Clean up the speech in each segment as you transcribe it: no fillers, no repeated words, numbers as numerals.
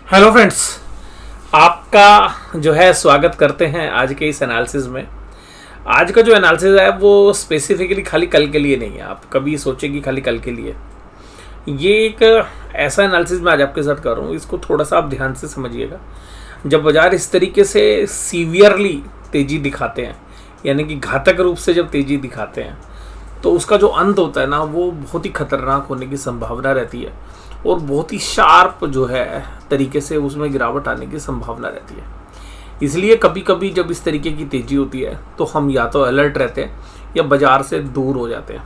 Hello friends, आपका जो है स्वागत करते हैं आज के इस एनालिसिस में। आज का जो एनालिसिस है वो स्पेसिफिकली खाली कल के लिए नहीं है। आप कभी सोचें कि खाली कल के लिए, ये एक ऐसा एनालिसिस मैं आज आपके साथ कर रहा हूँ। इसको थोड़ा सा आप ध्यान से समझिएगा। जब बाजार इस तरीके से सीवियरली तेज़ी दिखाते हैं, यानी कि घातक रूप से जब तेज़ी दिखाते हैं, तो उसका जो अंत होता है ना, वो बहुत ही खतरनाक होने की संभावना रहती है और बहुत ही शार्प जो है तरीके से उसमें गिरावट आने की संभावना रहती है। इसलिए कभी कभी जब इस तरीके की तेज़ी होती है तो हम या तो अलर्ट रहते हैं या बाज़ार से दूर हो जाते हैं,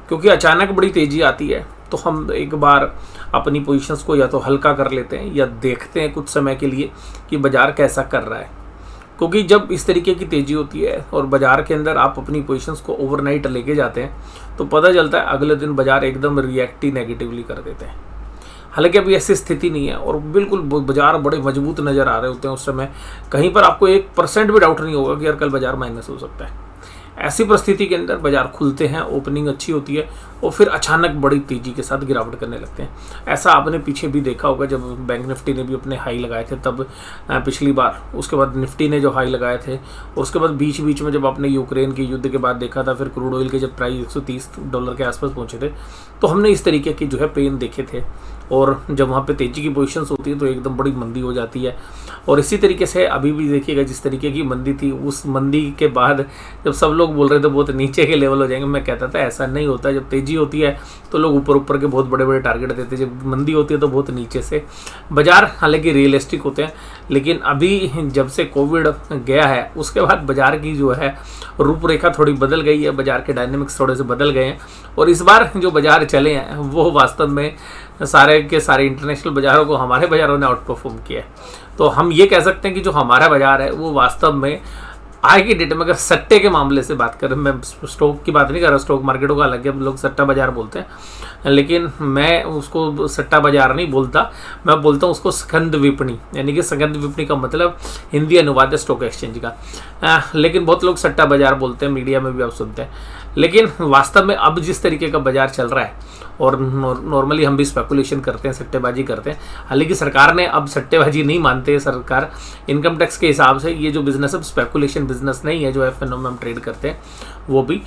क्योंकि अचानक बड़ी तेज़ी आती है तो हम एक बार अपनी पोजीशंस को या तो हल्का कर लेते हैं या देखते हैं कुछ समय के लिए कि बाज़ार कैसा कर रहा है। क्योंकि जब इस तरीके की तेज़ी होती है और बाज़ार के अंदर आप अपनी पोजीशंस को ओवरनाइट लेके जाते हैं तो पता चलता है अगले दिन बाज़ार एकदम रिएक्ट ही नेगेटिवली कर देते हैं। हालांकि अभी ऐसी स्थिति नहीं है और बिल्कुल बाजार बड़े मजबूत नज़र आ रहे होते हैं। उस समय कहीं पर आपको 1% भी डाउट नहीं होगा कि यार कल बाजार माइनस हो सकता है। ऐसी परिस्थिति के अंदर बाजार खुलते हैं, ओपनिंग अच्छी होती है और फिर अचानक बड़ी तेज़ी के साथ गिरावट करने लगते हैं। ऐसा आपने पीछे भी देखा होगा जब बैंक निफ्टी ने भी अपने हाई लगाए थे तब पिछली बार, उसके बाद निफ्टी ने जो हाई लगाए थे और उसके बाद बीच बीच में जब आपने यूक्रेन के युद्ध के बाद देखा था, फिर क्रूड ऑयल के जब प्राइस $130 के आसपास पहुँचे थे तो हमने इस तरीके की जो है पेन देखे थे। और जब वहाँ पे तेज़ी की पोजीशंस होती है तो एकदम बड़ी मंदी हो जाती है। और इसी तरीके से अभी भी देखिएगा, जिस तरीके की मंदी थी, उस मंदी के बाद जब सब लोग बोल रहे थे बहुत नीचे के लेवल हो जाएंगे, मैं कहता था ऐसा नहीं होता। जब तेज़ी होती है तो लोग ऊपर ऊपर के बहुत बड़े बड़े टारगेट देते हैं, जब मंदी होती है तो बहुत नीचे से। बाज़ार हालांकि रियलिस्टिक होते हैं, लेकिन अभी जब से कोविड गया है उसके बाद बाज़ार की जो है रूपरेखा थोड़ी बदल गई है, बाज़ार के डायनेमिक्स थोड़े से बदल गए हैं। और इस बार जो बाज़ार चले हैं वो वास्तव में सारे के सारे इंटरनेशनल बाज़ारों को हमारे बाज़ारों ने आउट परफॉर्म किया है। तो हम ये कह सकते हैं कि जो हमारा बाज़ार है वो वास्तव में आज की डेट में, अगर सट्टे के मामले से बात करें, मैं स्टॉक की बात नहीं कर रहा, स्टॉक मार्केटों का अलग है, लोग सट्टा बाज़ार बोलते हैं, लेकिन मैं उसको सट्टा बाज़ार नहीं बोलता, मैं बोलता हूँ उसको स्कंद विपणी। यानी कि स्कंद विपणी का मतलब हिंदी अनुवाद है स्टॉक एक्सचेंज का, लेकिन बहुत लोग सट्टा बाज़ार बोलते हैं, मीडिया में भी आप सुनते हैं। लेकिन वास्तव में अब जिस तरीके का बाज़ार चल रहा है, और नॉर्मली हम भी स्पेकुलेशन करते हैं, सट्टेबाजी करते हैं। हालांकि सरकार ने अब सट्टेबाजी नहीं मानते हैं, सरकार इनकम टैक्स के हिसाब से ये जो बिज़नेस है स्पेकुलेशन बिजनेस नहीं है, जो एफएनओ में हम ट्रेड करते हैं वो भी।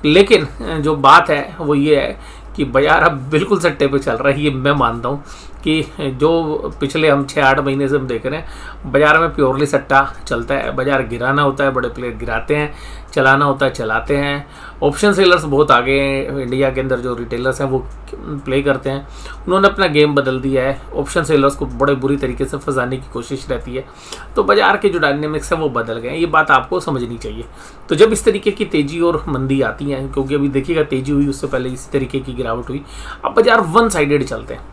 लेकिन जो बात है वो ये है कि बाज़ार अब बिल्कुल सट्टे पे चल रहा है। ये मैं मानता हूँ कि जो पिछले हम 6-8 महीने से हम देख रहे हैं बाज़ार में प्योरली सट्टा चलता है। बाज़ार गिराना होता है, बड़े प्लेयर गिराते हैं, चलाना होता है चलाते हैं। ऑप्शन सेलर्स बहुत आगे हैं, इंडिया के अंदर जो रिटेलर्स हैं वो प्ले करते हैं, उन्होंने अपना गेम बदल दिया है। ऑप्शन सेलर्स को बड़े बुरी तरीके से फंसाने की कोशिश रहती है, तो बाज़ार के जो डायनेमिक्स हैं वो बदल गए हैं। ये बात आपको समझनी चाहिए। तो जब इस तरीके की तेज़ी और मंदी आती है, क्योंकि अभी देखिएगा तेज़ी हुई, उससे पहले इस तरीके की गिरावट हुई, अब बाज़ार वन साइडेड चलते हैं।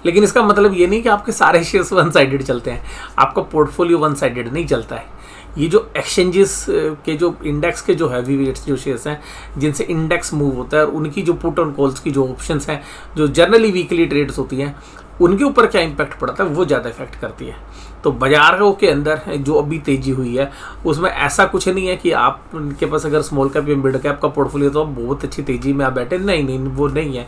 लेकिन इसका मतलब ये नहीं कि आपके सारे शेयर्स वन साइडेड चलते हैं, आपका पोर्टफोलियो वन साइडेड नहीं चलता है। ये जो एक्सचेंजेस के जो इंडेक्स के जो हैवी वेट्स जो शेयर्स हैं, जिनसे इंडेक्स मूव होता है, और उनकी जो पुट और कॉल्स की जो ऑप्शंस हैं, जो जनरली वीकली ट्रेड्स होती हैं, उनके ऊपर क्या इम्पैक्ट पड़ता है वो ज़्यादा इफेक्ट करती है। तो बाज़ारों के अंदर जो अभी तेज़ी हुई है उसमें ऐसा कुछ नहीं है कि आपके पास अगर स्मॉल कैप या मिड कैप का पोर्टफोलियो तो आप बहुत अच्छी तेज़ी में आप बैठे, नहीं, वो नहीं है।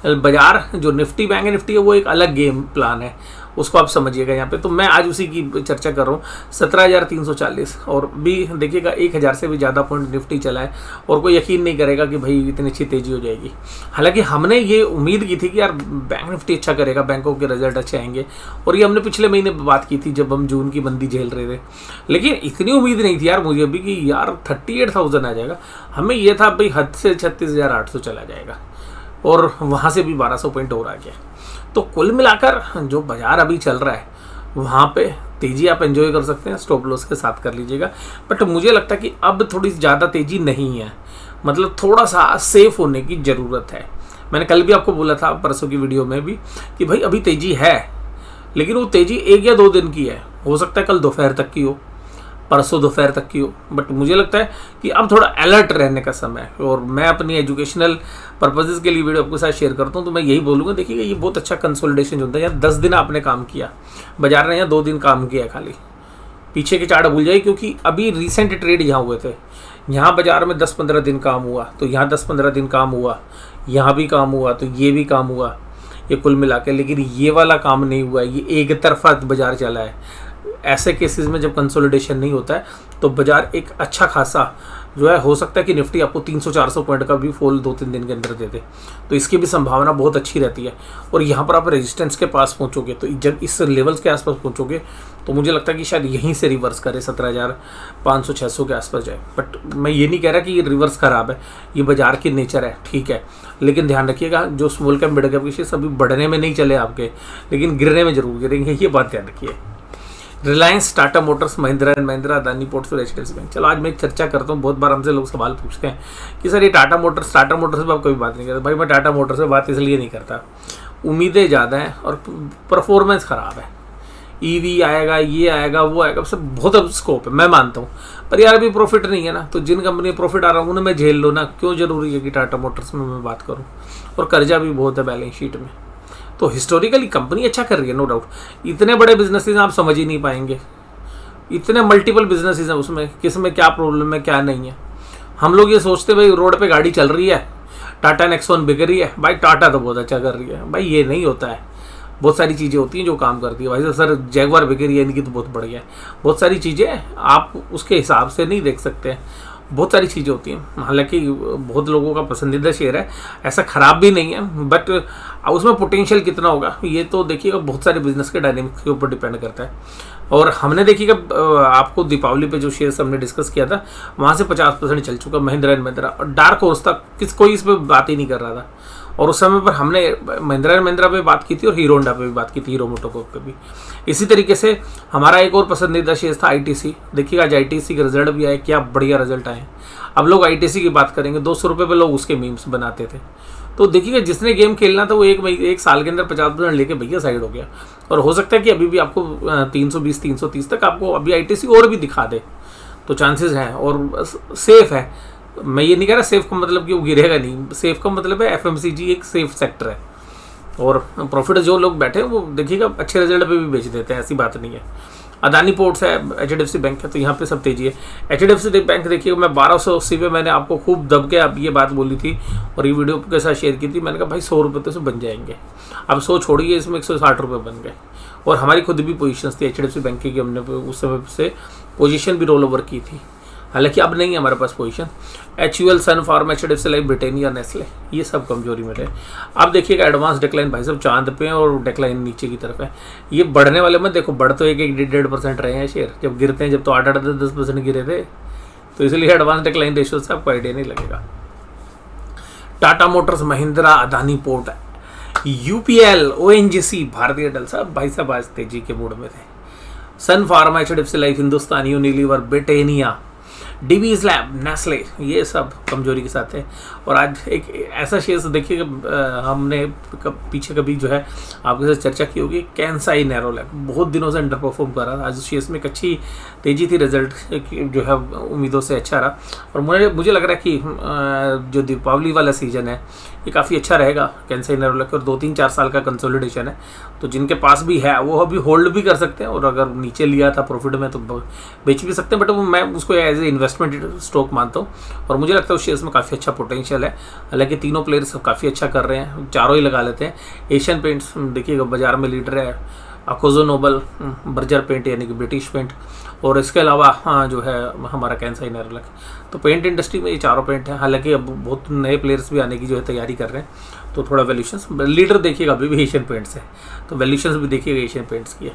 बाज़ार जो निफ्टी बैंक निफ्टी है वो एक अलग गेम प्लान है, उसको आप समझिएगा यहाँ पे। तो मैं आज उसी की चर्चा कर रहा हूँ। 17,340 और भी देखिएगा 1,000 से भी ज़्यादा पॉइंट निफ्टी चला है और कोई यकीन नहीं करेगा कि भाई इतनी अच्छी तेज़ी हो जाएगी। हालांकि हमने ये उम्मीद की थी कि यार बैंक निफ्टी अच्छा करेगा, बैंकों के रिजल्ट अच्छे आएंगे, और ये हमने पिछले महीने बात की थी जब हम जून की मंदी झेल रहे थे। लेकिन इतनी उम्मीद नहीं थी यार मुझे भी कि यार 38,000 आ जाएगा। हमें ये था भाई हद से 36,800 चला जाएगा, और वहाँ से भी 1200 पॉइंट और आ गया। तो कुल मिलाकर जो बाज़ार अभी चल रहा है वहाँ पे तेज़ी आप एंजॉय कर सकते हैं, स्टॉप लॉस के साथ कर लीजिएगा। बट मुझे लगता है कि अब थोड़ी ज़्यादा तेज़ी नहीं है, मतलब थोड़ा सा सेफ होने की ज़रूरत है। मैंने कल भी आपको बोला था, परसों की वीडियो में भी, कि भाई अभी तेज़ी है, लेकिन वो तेज़ी 1 या 2 दिन की है, हो सकता है कल दोपहर तक की हो, परसों दोपहर तक की हो। बट मुझे लगता है कि अब थोड़ा अलर्ट रहने का समय है। और मैं अपनी एजुकेशनल पर्पसेस के लिए वीडियो आपके साथ शेयर करता हूँ, तो मैं यही बोलूँगा, देखिएगा ये बहुत अच्छा कंसोलिडेशन होता है। यहाँ 10 दिन आपने काम किया, बाजार ने यहाँ 2 दिन काम किया खाली, पीछे के चार्ट भूल जाइए, क्योंकि अभी रिसेंट ट्रेड यहाँ हुए थे। यहाँ बाजार में 10-15 दिन काम हुआ, तो यहाँ 10-15 दिन काम हुआ, यहाँ भी काम हुआ, तो ये भी काम हुआ। ये कुल मिला के, लेकिन ये वाला काम नहीं हुआ है, ये एक तरफा बाजार चला है। ऐसे केसेस में जब कंसोलिडेशन नहीं होता है तो बाजार एक अच्छा खासा जो है, हो सकता है कि निफ्टी आपको 300-400 पॉइंट का भी फॉल 2-3 दिन के अंदर दे दे, तो इसकी भी संभावना बहुत अच्छी रहती है। और यहाँ पर आप रेजिस्टेंस के पास पहुँचोगे, तो जब इस लेवल्स के आसपास पहुँचोगे तो मुझे लगता है कि शायद यहीं से रिवर्स करे 17,500-600 के आसपास जाए। बट मैं ये नहीं कह रहा कि ये रिवर्स खराब है, ये बाजार की नेचर है, ठीक है। लेकिन ध्यान रखिएगा, जो स्मॉल कैप मिड कैप के शेयर अभी बढ़ने में नहीं चले आपके, लेकिन गिरने में जरूर गिरेंगे, ये बात ध्यान रखिए। Reliance, Tata motors, Mahindra and Mahindra, Adani ports और एचडीएफसी बैंक। चलो आज मैं एक चर्चा करता हूँ। बहुत बार हमसे लोग सवाल पूछते हैं कि सर ये टाटा मोटर्स से आप कभी बात नहीं करते। भाई मैं टाटा मोटर्स से बात इसलिए नहीं करता, उम्मीदें ज़्यादा हैं और परफॉर्मेंस ख़राब है। ईवी आएगा, ये आएगा, वो आएगा, सब बहुत स्कोप है, मैं मानता हूँ, पर यार अभी प्रॉफिट नहीं है ना। तो जिन कंपनी प्रॉफिट आ रहा है उन्हें मैं झेल लो ना, क्यों जरूरी है कि टाटा मोटर्स में मैं बात करूँ। और कर्जा भी बहुत है बैलेंस शीट में, तो हिस्टोरिकली कंपनी अच्छा कर रही है, नो डाउट। इतने बड़े बिजनेसेस आप समझ ही नहीं पाएंगे, इतने मल्टीपल बिजनेसेस हैं, उसमें किस में क्या प्रॉब्लम है क्या नहीं है। हम लोग ये सोचते भाई रोड पे गाड़ी चल रही है, टाटा नेक्सॉन बिक रही है, भाई टाटा तो बहुत अच्छा कर रही है। भाई ये नहीं होता है, बहुत सारी चीज़ें होती हैं जो काम करती है। भाई सर जैगवार बिक रही है, इनकी तो बहुत बढ़िया है। बहुत सारी चीज़ें आप उसके हिसाब से नहीं देख सकते हैं, बहुत सारी चीज़ें होती हैं। हालांकि बहुत लोगों का पसंदीदा शेयर है, ऐसा ख़राब भी नहीं है, बट उसमें पोटेंशियल कितना होगा ये तो देखिएगा, बहुत सारे बिजनेस के डायनेमिक्स के ऊपर डिपेंड करता है। और हमने देखिएगा आपको दीपावली पे जो शेयर्स हमने डिस्कस किया था वहाँ से 50% चल चुका महिंद्रा एंड महिंद्रा, और डार्क हॉर्स तक कोई इस पर बात ही नहीं कर रहा था। और उस समय पर हमने महिंद्रा एंड महिंद्रा पे बात की थी और हीरो होंडा पे भी बात की थी, हीरो मोटोकॉर्प पे भी। इसी तरीके से हमारा एक और पसंदीदा शेयर था आईटीसी। देखिएगा आज आईटीसी के रिजल्ट भी आए, क्या बढ़िया रिजल्ट आए। अब लोग आईटीसी की बात करेंगे, 200 रुपये पे लोग उसके मीम्स बनाते थे। तो देखिएगा जिसने गेम खेलना था वो एक साल के अंदर 50% लेके भैया साइड हो गया। और हो सकता है कि अभी भी आपको 320-330 तक आपको अभी आईटीसी और भी दिखा दे, तो चांसेस हैं और सेफ है। मैं ये नहीं कह रहा सेफ का मतलब कि वो गिरेगा नहीं, सेफ का मतलब है एफएमसीजी एक सेफ सेक्टर है, और प्रॉफिट जो लोग बैठे हैं वो देखिएगा अच्छे रिजल्ट पे भी बेच देते हैं, ऐसी बात नहीं है। अदानी पोर्ट्स है, एचडीएफसी बैंक है, तो यहाँ पे सब तेजी है। एचडीएफसी बैंक देखिए, मैं 1280 पे मैंने आपको खूब दब के अब ये बात बोली थी और ये वीडियो के साथ शेयर की थी। मैंने कहा भाई 100 रुपये तो से बन जाएंगे। अब 100 छोड़िए, इसमें 160 रुपये बन गए। और हमारी खुद भी पोजीशंस थी एचडीएफसी बैंक की, हमने उस समय से पोजीशन भी रोल ओवर की थी। हालांकि अब नहीं है हमारे पास पोजीशन। HUL, सन फार्मा, एचडीएफसी लाइफ, ब्रिटेनिया, नेस्ले, ये सब कमजोरी में रहे। अब देखिएगा एडवांस डिक्लाइन भाई साहब चांद पे हैं और डिक्लाइन नीचे की तरफ है। ये बढ़ने वाले में देखो, बढ़ तो 1-1.5% रहे हैं शेयर, जब गिरते हैं, जब तो 8-10% गिरे थे, तो इसलिए एडवांस डिक्लाइन रेशियो से आपको आइडिया नहीं लगेगा। Tata motors, Mahindra, Adani port, UPL, ONGC, Bharti Airtel, सब भाई साहब आज तेजी के मूड में थे। Sun Pharma, HDFC life, Hindustan Unilever, Britannia, Divi's lab, Nestle, ये सब कमजोरी के साथ है। और आज एक ऐसा शेयर देखिएगा, हमने पीछे कभी जो है आपके साथ चर्चा की होगी, कैंसाई नैरोलैक, बहुत दिनों से अंडर परफॉर्म कर रहा था। आज शेयर्स में एक अच्छी तेजी थी, रिजल्ट जो है उम्मीदों से अच्छा रहा। और मुझे लग रहा है कि जो दीपावली वाला सीजन है ये काफ़ी अच्छा रहेगा कैंसाई नैरोलैक, और 2-3-4 साल का कंसोलिडेशन है, तो जिनके पास भी है वो अभी होल्ड भी कर सकते हैं, और अगर नीचे लिया था प्रॉफिट में तो बेच भी सकते हैं। बट वो मैं उसको एज ए इन्वेस्टमेंट स्टॉक मानता हूँ, और मुझे लगता है उस शेयर्स में काफ़ी अच्छा पोटेंशियल है। हालांकि तीनों प्लेयर्स काफ़ी अच्छा कर रहे हैं, चारों ही लगा लेते हैं। एशियन पेंट्स देखिएगा बाजार में लीडर है, अकोजो नोबल, बर्जर पेंट यानी कि ब्रिटिश पेंट, और इसके अलावा जो है हमारा कैंसाई नैरोलैक। तो पेंट इंडस्ट्री में ये चारों पेंट हैं। हालांकि अब बहुत नए प्लेयर्स भी आने की जो है तैयारी कर रहे हैं, तो थोड़ा वैल्यूशंस, लीडर देखिएगा अभी भी एशियन पेंट्स है, तो वैल्यूशंस भी देखिएगा एशियन पेंट्स की है।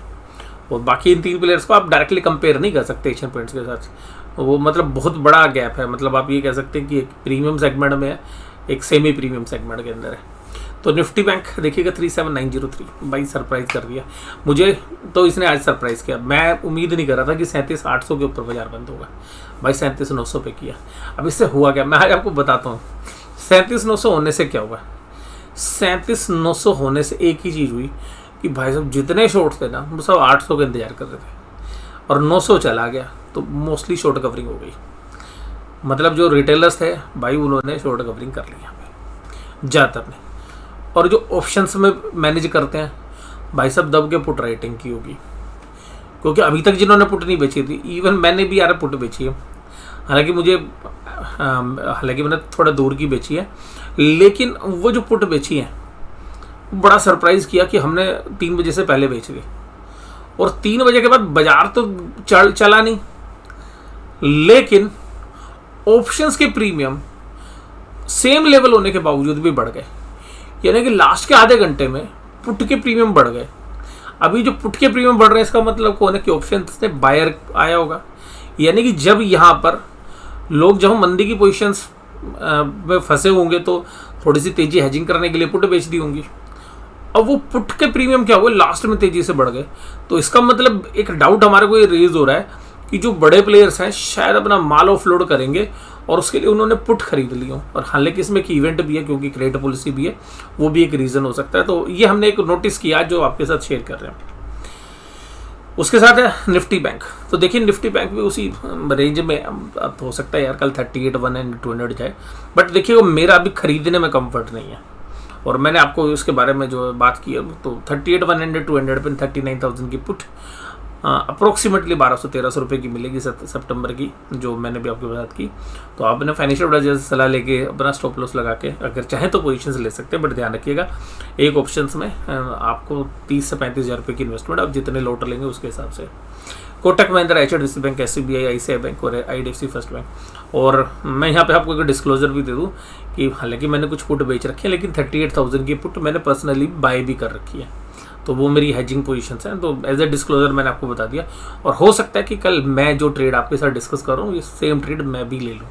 और बाकी इन 3 प्लेयर्स को आप डायरेक्टली कंपेयर नहीं कर सकते एशियन पेंट्स के साथ, वो मतलब बहुत बड़ा गैप है। मतलब आप ये कह सकते हैं कि एक प्रीमियम सेगमेंट में है, एक सेमी प्रीमियम सेगमेंट के अंदर है। तो निफ्टी बैंक देखिएगा 37903, भाई सरप्राइज कर दिया मुझे, तो इसने आज सरप्राइज किया। मैं उम्मीद नहीं कर रहा था कि 37,800 के ऊपर बाजार बंद होगा, भाई 37,900 पे किया। अब इससे हुआ क्या, मैं आज आपको बताता हूँ। 37,900 होने से क्या हुआ, 37,900 होने से एक ही चीज़ हुई कि भाई साहब जितने शॉर्ट्स थे ना वो सब 800 का इंतजार कर रहे थे, और 900 चला गया, तो मोस्टली शॉर्ट कवरिंग हो गई। मतलब जो रिटेलर्स थे भाई उन्होंने शॉर्ट कवरिंग कर ली यहाँ पे ज़्यादातर ने। और जो ऑप्शंस में मैनेज करते हैं भाई साहब दब के पुट राइटिंग की होगी, क्योंकि अभी तक जिन्होंने पुट नहीं बेची थी, इवन मैंने भी यार पुट बेची है। हालांकि मैंने थोड़ा दूर की बेची है, लेकिन वो जो पुट बेची है बड़ा सरप्राइज किया कि हमने 3 बजे से पहले बेच लिए, और 3 बजे के बाद बाजार तो चला नहीं, लेकिन ऑप्शंस के प्रीमियम सेम लेवल होने के बावजूद भी बढ़ गए। यानी कि लास्ट के आधे घंटे में पुट के प्रीमियम बढ़ गए। अभी जो पुट के प्रीमियम बढ़ रहे हैं इसका मतलब कौन है कि ऑप्शंस से बायर आया होगा। यानी कि जब यहाँ पर लोग जब मंदी की पोजीशंस में फंसे होंगे तो थोड़ी सी तेजी हेजिंग करने के लिए पुट बेच दी होंगी। अब वो पुट के प्रीमियम क्या हुए, लास्ट में तेजी से बढ़ गए। तो इसका मतलब एक डाउट हमारे को ये रेज हो रहा है कि जो बड़े प्लेयर्स हैं शायद अपना माल ऑफलोड करेंगे और उसके लिए उन्होंने पुट खरीद ली हो। और हालांकि इसमें एक इवेंट भी है क्योंकि क्रेडिट पॉलिसी भी है, वो भी एक रीज़न हो सकता है। तो ये हमने एक नोटिस किया जो आपके साथ शेयर कर रहे हैं। उसके साथ है निफ्टी बैंक। तो देखिए निफ्टी बैंक भी उसी रेंज में, अब हो सकता है यार कल 38,100 जाए, बट देखिए मेरा अभी खरीदने में कंफर्ट नहीं है। और मैंने आपको इसके बारे में जो बात की है तो 38,100 पे 39,000 की पुट अप्रोक्सीमेटली 1200-1300 रुपये की मिलेगी सितंबर की, जो मैंने भी आपको बात की। तो आपने फाइनेंशियल एडवाइजर से सलाह लेके अपना स्टॉप लॉस लगा के अगर चाहें तो पोजीशंस ले सकते हैं, बट ध्यान रखिएगा एक ऑप्शंस में आपको 30 से 35,000 रुपये की इन्वेस्टमेंट, आप जितने लॉट लेंगे उसके हिसाब से। Kotak Mahindra, HDFC bank, SBI, ICICI bank और IDFC फर्स्ट बैंक। और मैं यहाँ पे आपको एक डिस्क्लोजर भी दे दूँ कि हालांकि मैंने कुछ पुट बेच रखी है, लेकिन 38,000 की पुट मैंने पर्सनली बाय भी कर रखी है। तो वो मेरी हेजिंग पोजीशंस हैं, तो एज ए डिस्क्लोजर मैंने आपको बता दिया। और हो सकता है कि कल मैं जो ट्रेड आपके साथ डिस्कस कर रहा हूँ ये सेम ट्रेड मैं भी ले लूँ।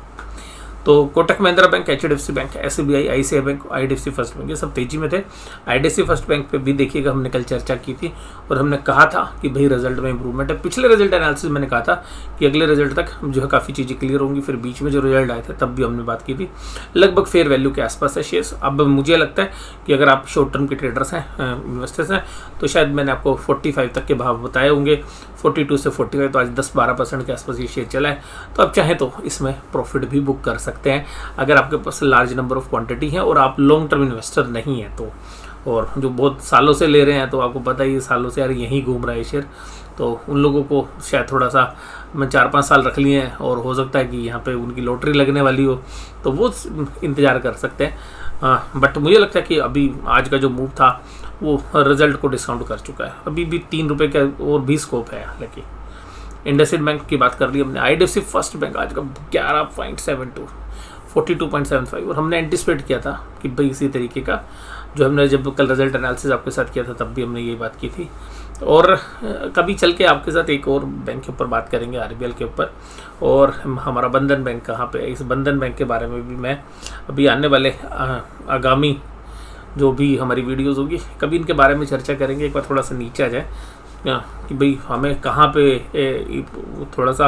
तो Kotak Mahindra bank, HDFC bank, SBI, ICICI bank, IDFC first bank, ये सब तेजी में थे। IDFC फर्स्ट बैंक पे भी देखिएगा हमने कल चर्चा की थी और हमने कहा था कि भाई रिजल्ट में इंप्रूवमेंट है। पिछले रिजल्ट एनालिसिस मैंने कहा था कि अगले रिजल्ट तक जो है काफ़ी चीज़ें क्लियर होंगी। फिर बीच में जो रिजल्ट आए थे तब भी हमने बात की थी, लगभग फेयर वैल्यू के आसपास है शेयर्स। अब मुझे लगता है कि अगर आप शॉर्ट टर्म के ट्रेडर्स हैं, इन्वेस्टर्स हैं, तो शायद मैंने आपको 45 तक के भाव बताए होंगे, 42 से 45, तो आज 10-12% के आसपास ये शेयर चला है। तो आप चाहें तो इसमें प्रॉफिट भी बुक कर सकते हैं अगर आपके पास लार्ज नंबर ऑफ क्वांटिटी है और आप लॉन्ग टर्म इन्वेस्टर नहीं है तो। और जो बहुत सालों से ले रहे हैं तो आपको पता ही है सालों से यार यहीं घूम रहा है शेयर, तो उन लोगों को शायद थोड़ा सा मैं 4-5 साल रख लिए हैं और हो सकता है कि यहाँ पे उनकी लॉटरी लगने वाली हो तो वो इंतज़ार कर सकते हैं। बट मुझे लगता है कि अभी आज का जो मूव था वो रिजल्ट को डिस्काउंट कर चुका है। अभी भी 3 रुपये का और भी स्कोप है। हालांकि इंडसइंड बैंक की बात कर ली हमने, IDFC फर्स्ट बैंक आज का 11.72, 42.75, और हमने एंटिसिपेट किया था कि भाई इसी तरीके का जो हमने जब कल रिजल्ट एनालिसिस आपके साथ किया था तब भी हमने ये बात की थी। और कभी चल के आपके साथ एक और बैंक के ऊपर बात करेंगे, RBL के ऊपर, और हमारा बंधन बैंक कहाँ पे है, इस बंधन बैंक के बारे में भी मैं अभी आने वाले आगामी जो भी हमारी वीडियोज़ होगी कभी इनके बारे में चर्चा करेंगे। एक बार थोड़ा सा नीचे आ जाए कि भाई हमें कहाँ पे थोड़ा सा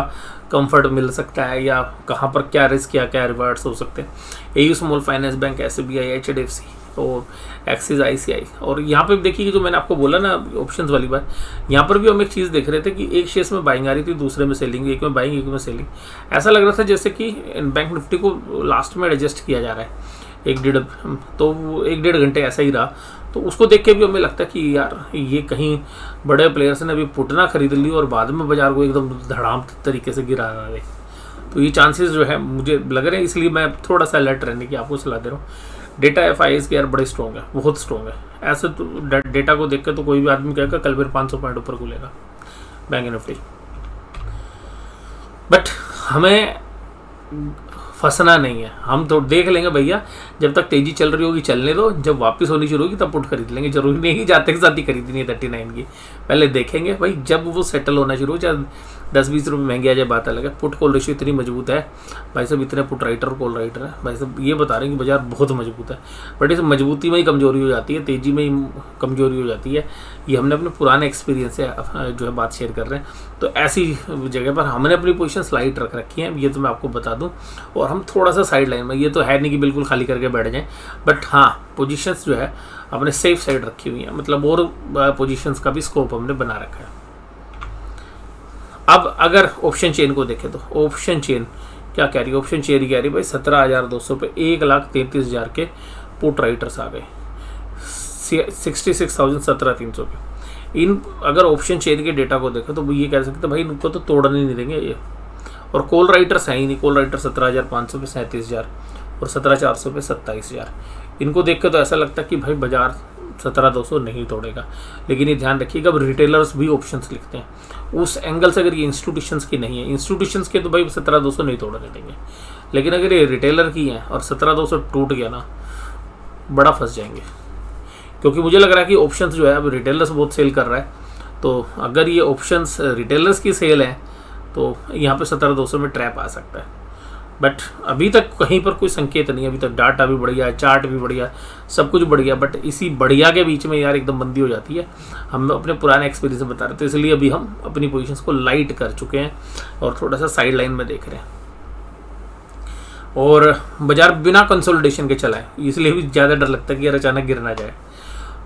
कंफर्ट मिल सकता है या कहाँ पर क्या रिस्क या क्या रिवार्ड्स हो सकते हैं। AU small finance bank, SBI, HDFC और एक्सिस, ICI। और यहाँ पे देखिए जो मैंने आपको बोला ना ऑप्शंस वाली बात, यहाँ पर भी हम एक चीज़ देख रहे थे कि एक शेयर्स में बाइंग आ रही थी, दूसरे में सेलिंग, एक में बाइंग एक में सेलिंग। ऐसा लग रहा था जैसे कि बैंक निफ्टी को लास्ट में एडजस्ट किया जा रहा है 1-1.5 घंटे ऐसा ही रहा। तो उसको देख के भी हमें लगता है कि यार ये कहीं बड़े प्लेयर्स ने अभी पुटना खरीद ली और बाद में बाजार को एकदम धड़ाम तरीके से गिरा रहा है। तो ये चांसेस जो है मुझे लग रहे हैं, इसलिए मैं थोड़ा सा अलर्ट रहने की आपको सलाह दे रहा हूँ। डेटा FIs के यार बड़े स्ट्रॉन्ग है, बहुत स्ट्रॉन्ग है। ऐसे तो डेटा को देख के तो कोई भी आदमी कहेगा कल फिर 500 पॉइंट ऊपर खुलेगा बैंक निफ्टी। बट हमें फंसना नहीं है, हम तो देख लेंगे भैया, जब तक तेजी चल रही होगी चलने दो, जब वापस होनी शुरू होगी तब पुट खरीद लेंगे। जरूरी नहीं कि जाते के साथ ही खरीदनी है 39 की, पहले देखेंगे भाई, जब वो सेटल होना शुरू हो, चाहे 10-20 रुपये महंगी आ जाए बात अलग है। पुट कॉल रेशियो इतनी मजबूत है भाई साहब, इतने पुट राइटर कॉल राइटर है भाई साहब, ये बता रहे हैं कि बाजार बहुत मजबूत है। बट इस मजबूती में ही कमजोरी हो जाती है, तेजी में ही कमजोरी हो जाती है। ये हमने अपने पुराने एक्सपीरियंस से जो है बात शेयर कर रहे हैं। तो ऐसी जगह पर हमने अपनी पोजीशन स्लाइड रख रखी है, ये तो मैं आपको बता दूं। और हम थोड़ा सा साइड लाइन में, ये तो है नहीं कि बिल्कुल खाली करके बैठ जाएं, बट हाँ पोजीशंस जो है अपने सेफ साइड रखी हुई हैं, मतलब और पोजीशंस का भी स्कोप हमने बना रखा है। अब अगर ऑप्शन चेन को देखें तो ऑप्शन चेन क्या कह रही है, ऑप्शन चेन कह रही है भाई 17,200 पे 1,33,000 के पुट राइटर्स आ गए, 66,17,300 पे। इन अगर ऑप्शन चेन के डेटा को देखें तो ये कह सकते भाई इनको तो तोड़ने नहीं देंगे ये। और कॉल राइटर्स है ही नहीं, कॉल राइटर 17,500 पे 37,000 और 17,400 पे 27,000। इनको देख के तो ऐसा लगता है कि भाई बाजार 17,200 नहीं तोड़ेगा। लेकिन ये ध्यान रखिएगा, अब रिटेलर्स भी ऑप्शंस लिखते हैं, उस एंगल से अगर ये इंस्टीट्यूशंस की नहीं है, इंस्टीट्यूशंस के तो भाई 17,200 नहीं तोड़ने देंगे। लेकिन अगर ये रिटेलर की हैं और 17,200 टूट गया ना, बड़ा फंस जाएंगे। क्योंकि मुझे लग रहा है कि ऑप्शंस जो है अब रिटेलर्स बहुत सेल कर रहा है, तो अगर ये ऑप्शंस रिटेलर्स की सेल है तो यहाँ पे 17,200 में ट्रैप आ सकता है। बट अभी तक कहीं पर कोई संकेत नहीं है, अभी तक डाटा भी बढ़िया है, चार्ट भी बढ़िया, सब कुछ बढ़िया, बट इसी बढ़िया के बीच में यार एकदम मंदी हो जाती है। हम अपने पुराने एक्सपीरियंस से बता रहे थे, इसलिए अभी हम अपनी पोजीशंस को लाइट कर चुके हैं और थोड़ा सा साइड लाइन में देख रहे हैं। और बाजार बिना कंसोलिडेशन के चला है, इसलिए भी ज़्यादा डर लगता है कि यार अचानक गिर ना जाए।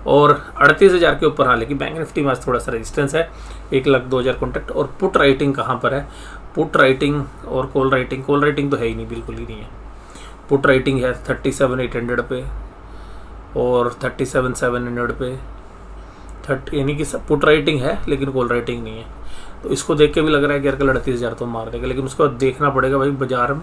और 38,000 के ऊपर, हाँ, लेकिन बैंक निफ्टी में आज थोड़ा सा रेजिस्टेंस है, 1,02,000 कॉन्टैक्ट। और पुट राइटिंग कहाँ पर है? पुट राइटिंग और कॉल राइटिंग तो है ही नहीं, बिल्कुल ही नहीं है। पुट राइटिंग है 37,800 पे और 37,700 पे, यानी कि पुट राइटिंग है लेकिन कॉल राइटिंग नहीं है। तो इसको देख के भी लग रहा है कि यार कल 38,000 तो मार देगा, लेकिन उसको देखना पड़ेगा भाई। बाजार में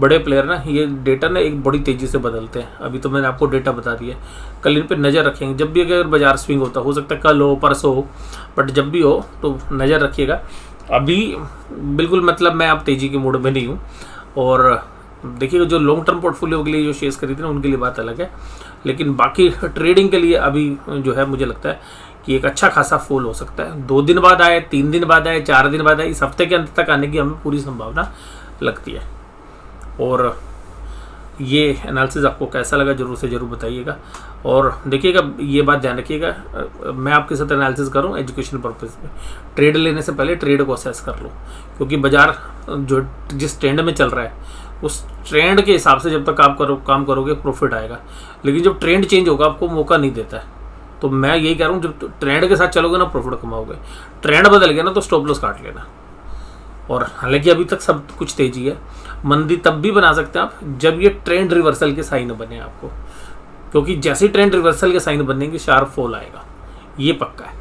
बड़े प्लेयर ना, ये डेटा ना एक बड़ी तेज़ी से बदलते हैं। अभी तो मैंने आपको डेटा बता दिया, कल इन पे नज़र रखेंगे। जब भी अगर बाजार स्विंग होता, हो सकता है कल हो, परसों हो, बट जब भी हो तो नज़र रखिएगा। अभी बिल्कुल मतलब मैं अब तेज़ी के मूड में नहीं हूँ। और देखिएगा, जो लॉन्ग टर्म पोर्टफोलियो के लिए जो शेयर्स खरीदे ना, उनके लिए बात अलग है, लेकिन बाकी ट्रेडिंग के लिए अभी जो है मुझे लगता है कि एक अच्छा खासा फॉल हो सकता है। 2 दिन बाद आए, 3 दिन बाद आए, 4 दिन बाद आए, इस हफ्ते के अंत तक आने की हमें पूरी संभावना लगती है। और ये एनालिसिस आपको कैसा लगा जरूर से ज़रूर बताइएगा। और देखिएगा, ये बात ध्यान रखिएगा, मैं आपके साथ एनालिसिस कर रहा हूँ एजुकेशन पर्पज़ में। ट्रेड लेने से पहले ट्रेड को असेस कर लो, क्योंकि बाजार जो जिस ट्रेंड में चल रहा है उस ट्रेंड के हिसाब से जब तक आप काम करोगे प्रॉफिट आएगा। लेकिन जब ट्रेंड चेंज होगा आपको मौका नहीं देता है। तो मैं यही कह रहा हूँ, जब ट्रेंड के साथ चलोगे ना प्रॉफिट कमाओगे, ट्रेंड बदल गया ना तो स्टॉप लॉस काट लेना। और हालांकि अभी तक सब कुछ तेजी है, मंदी तब भी बना सकते हैं आप जब ये ट्रेंड रिवर्सल के साइन बने आपको, क्योंकि जैसे ही ट्रेंड रिवर्सल के साइन बनेंगे शार्प फॉल आएगा, ये पक्का है।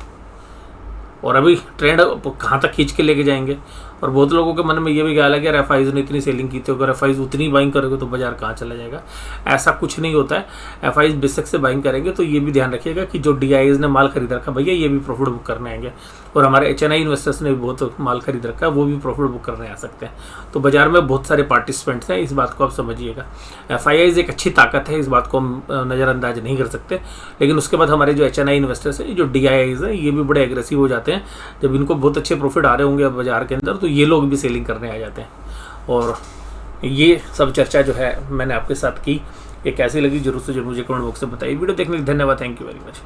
और अभी ट्रेंड कहाँ तक खींच के लेके जाएंगे। और बहुत लोगों के मन में ये भी ख्याल है कि एफआईज ने इतनी सेलिंग की थी, अगर एफआईज उतनी बाइंग करोगे तो बाजार कहाँ चला जाएगा। ऐसा कुछ नहीं होता है, एफआईज बेशक से बाइंग करेंगे। तो ये भी ध्यान रखिएगा कि जो डीआईज ने माल खरीद रखा भैया, ये भी प्रॉफिट बुक करने आएंगे। और हमारे एचएनआई इन्वेस्टर्स ने भी बहुत माल खरीद रखा है, वो भी प्रॉफिट बुक करने आ सकते हैं। तो बाजार में बहुत सारे पार्टिसिपेंट्स हैं, इस बात को आप समझिएगा। एफआईआईज एक अच्छी ताकत है, इस बात को हम नज़रअंदाज नहीं कर सकते। लेकिन उसके बाद हमारे जो एचएनआई इन्वेस्टर्स हैं, जो डीआईज हैं, ये भी बड़े एग्रेसिव हो जाते हैं। जब इनको बहुत अच्छे प्रॉफिट आ रहे होंगे बाजार के अंदर, तो ये लोग भी सेलिंग करने आ जाते हैं। और ये सब चर्चा जो है मैंने आपके साथ की, ये कैसी लगी जरूर से जरूर मुझे कमेंट बॉक्स में बताइए। वीडियो देखने के लिए धन्यवाद, थैंक यू वेरी मच।